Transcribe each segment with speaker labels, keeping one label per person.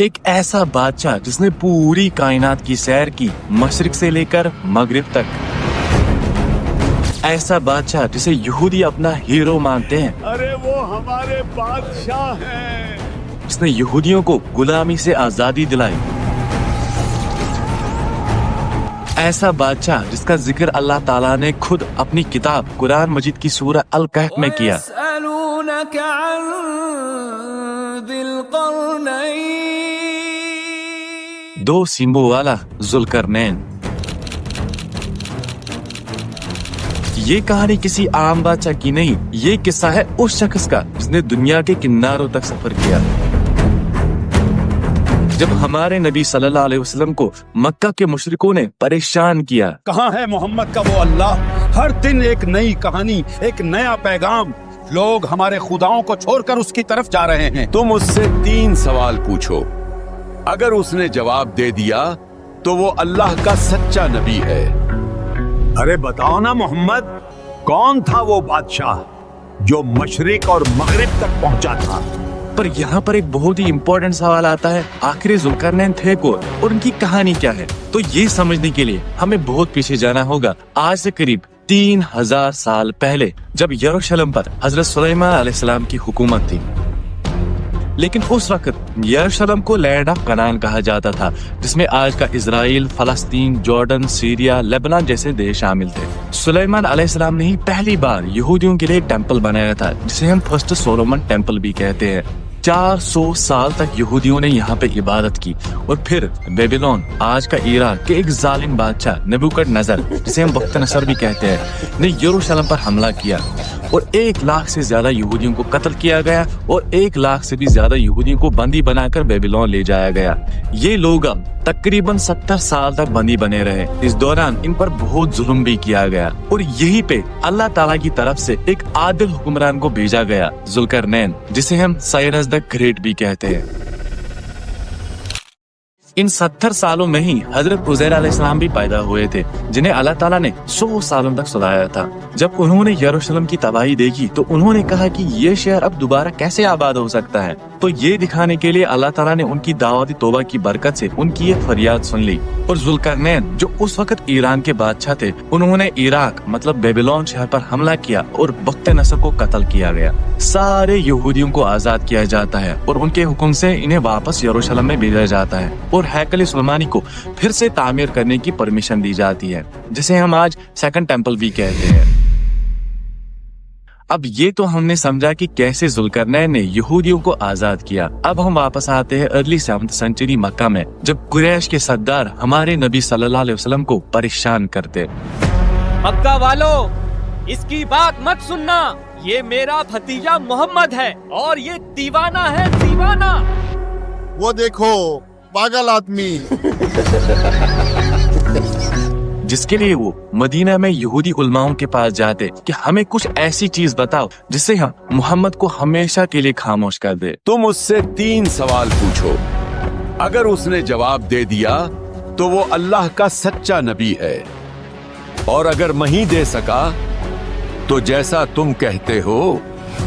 Speaker 1: ایک ایسا بادشاہ جس نے پوری کائنات کی سیر کی، مشرق سے لے کر مغرب تک۔ ایسا بادشاہ جسے یہودی اپنا ہیرو مانتے ہیں۔
Speaker 2: ارے وہ ہمارے بادشاہ ہیں۔
Speaker 1: جس نے یہودیوں کو غلامی سے آزادی دلائی۔ ایسا بادشاہ جس کا ذکر اللہ تعالیٰ نے خود اپنی کتاب قرآن مجید کی سورہ الکہف میں کیا۔
Speaker 3: وَيَسْأَلُونَكَ عَنْ ذِي الْقَرْنَيْنِ،
Speaker 1: 2 سینگوں والا ذوالقرنین۔ یہ کہانی کسی عام بادشاہ کی نہیں، یہ قصہ ہے اس شخص کا جس نے دنیا کے کناروں تک سفر کیا۔ جب ہمارے نبی صلی اللہ علیہ وسلم کو مکہ کے مشرکوں نے پریشان کیا،
Speaker 2: کہاں ہے محمد کا وہ اللہ؟ ہر دن ایک نئی کہانی، ایک نیا پیغام۔ لوگ ہمارے خداؤں کو چھوڑ کر اس کی طرف جا رہے ہیں۔
Speaker 4: تم اس سے 3 سوال پوچھو، اگر اس نے جواب دے دیا تو وہ اللہ کا سچا نبی ہے۔
Speaker 2: ارے بتاؤ نا محمد، کون تھا وہ بادشاہ جو مشرق اور مغرب تک پہنچا تھا؟
Speaker 1: پر یہاں پر ایک بہت ہی امپورٹنٹ سوال آتا ہے، آخر ذوالقرنین تھے کون اور ان کی کہانی کیا ہے؟ تو یہ سمجھنے کے لیے ہمیں بہت پیچھے جانا ہوگا، آج سے قریب 3000 سال پہلے، جب یروشلم پر حضرت سلیمان علیہ السلام کی حکومت تھی۔ لیکن اس وقت یروشلم کو لینڈ آف کنعان کہا جاتا تھا، جس میں آج کا اسرائیل، فلسطین، جارڈن، سیریا، لیبنان جیسے دیش شامل تھے۔ سلیمان علیہ السلام نے ہی پہلی بار یہودیوں کے لیے ایک ٹیمپل بنایا تھا، جسے ہم فرسٹ سولومن ٹیمپل بھی کہتے ہیں۔ 400 سال تک یہودیوں نے یہاں پہ عبادت کی، اور پھر بیبیلون، آج کا عراق کے ایک ظالم بادشاہ نبوکڈنیزر، جسے ہم بخت نصر بھی کہتے ہیں، نے یروشلم پر حملہ کیا، اور 1 لاکھ سے زیادہ یہودیوں کو قتل کیا گیا، اور 1 لاکھ سے بھی زیادہ یہودیوں کو بندی بنا کر بیبیلون لے جایا گیا۔ یہ لوگ اب تقریباً 70 سال تک بندی بنے رہے۔ اس دوران ان پر بہت ظلم بھی کیا گیا، اور یہی پہ اللہ تعالیٰ کی طرف سے ایک عادل حکمران کو بھیجا گیا، ذوالقرنین، جسے ہم سائرس دی گریٹ بھی کہتے ہیں۔ ان 70 سالوں میں ہی حضرت عزیر علیہ السلام بھی پیدا ہوئے تھے، جنہیں اللہ تعالیٰ نے 100 سالوں تک سلایا تھا۔ جب انہوں نے یروشلم کی تباہی دیکھی تو انہوں نے کہا کہ یہ شہر اب دوبارہ کیسے آباد ہو سکتا ہے؟ تو یہ دکھانے کے لیے اللہ تعالیٰ نے ان کی دعوت توبہ کی برکت سے ان کی یہ فریاد سن لی، اور ذوالقرنین جو اس وقت ایران کے بادشاہ تھے، انہوں نے عراق مطلب بیبیلون شہر پر حملہ کیا اور بخت نصر کو قتل کیا گیا۔ سارے یہودیوں کو آزاد کیا جاتا ہے، اور ان کے حکم سے انہیں واپس یروشلم میں بھیجا جاتا ہے، اور ہیکل سلیمانی کو پھر سے تعمیر کرنے کی پرمیشن دی جاتی ہے، جسے ہم آج سیکنڈ ٹیمپل بھی کہتے ہیں۔ اب یہ تو ہم نے سمجھا کہ کیسے ذوالقرنین نے یہودیوں کو آزاد کیا۔ اب ہم واپس آتے ہیں ارلی 7th سینچری مکہ میں، جب قریش کے سردار ہمارے نبی صلی اللہ علیہ وسلم کو پریشان کرتے۔
Speaker 5: مکہ والو، اس کی بات مت سننا، یہ میرا بھتیجا محمد ہے اور یہ دیوانہ ہے، دیوانہ۔
Speaker 6: وہ دیکھو پاگل آدمی،
Speaker 1: جس کے لیے وہ مدینہ میں یہودی علماؤں کے پاس جاتے کہ ہمیں کچھ ایسی چیز بتاؤ جس سے ہم محمد کو ہمیشہ کے لیے خاموش کر دے۔
Speaker 4: تم اس سے 3 سوال پوچھو، اگر اس نے جواب دے دیا تو وہ اللہ کا سچا نبی ہے، اور اگر نہیں دے سکا تو جیسا تم کہتے ہو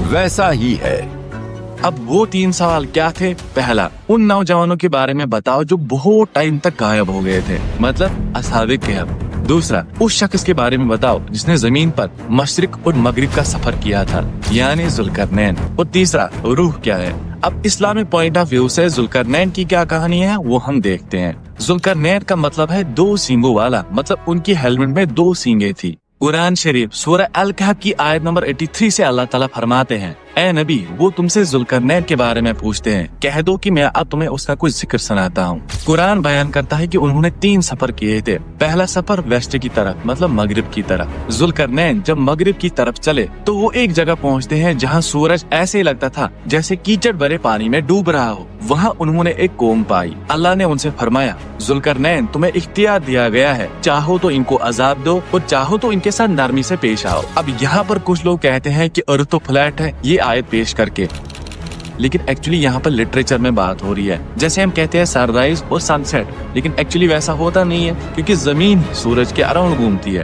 Speaker 4: ویسا ہی ہے۔
Speaker 1: اب وہ 3 سوال کیا تھے؟ پہلا، ان نوجوانوں کے بارے میں بتاؤ جو بہت ٹائم تک غائب ہو گئے تھے، مطلب اصحاب کہف۔ دوسرا، اس شخص کے بارے میں بتاؤ جس نے زمین پر مشرق اور مغرب کا سفر کیا تھا، یعنی ذوالقرنین۔ اور تیسرا، روح کیا ہے؟ اب اسلامک پوائنٹ آف ویو سے ذوالقرنین کی کیا کہانی ہے وہ ہم دیکھتے ہیں۔ ذوالقرنین کا مطلب ہے 2 سینگوں والا، مطلب ان کی ہیلمٹ میں 2 سینگیں تھی۔ قرآن شریف سورہ الکہف کی آیت نمبر 83 سے اللہ تعالیٰ فرماتے ہیں، اے نبی، وہ تم سے ذوالقرنین کے بارے میں پوچھتے ہیں، کہہ دو کہ میں اب تمہیں اس کا کچھ ذکر سناتا ہوں۔ قرآن بیان کرتا ہے کہ انہوں نے 3 سفر کیے تھے۔ پہلا سفر ویسٹ کی طرف، مطلب مغرب کی طرف۔ ذوالقرنین جب مغرب کی طرف چلے تو وہ ایک جگہ پہنچتے ہیں جہاں سورج ایسے لگتا تھا جیسے کیچڑ بھرے پانی میں ڈوب رہا ہو۔ وہاں انہوں نے ایک قوم پائی۔ اللہ نے ان سے فرمایا، ذوالقرنین تمہیں اختیار دیا گیا ہے، چاہو تو ان کو عذاب دو اور چاہو تو ان کے ساتھ نرمی سے پیش آؤ۔ اب یہاں پر کچھ لوگ کہتے ہیں کہ ارتھ تو فلیٹ ہے یہ آیت پیش کر کے، لیکن ایکچولی یہاں پر لٹریچر میں بات ہو رہی ہے۔ جیسے ہم کہتے ہیں سن رائز اور سن سیٹ، لیکن ایکچولی ویسا ہوتا نہیں ہے، کیونکہ زمین سورج کے اراؤنڈ گھومتی ہے۔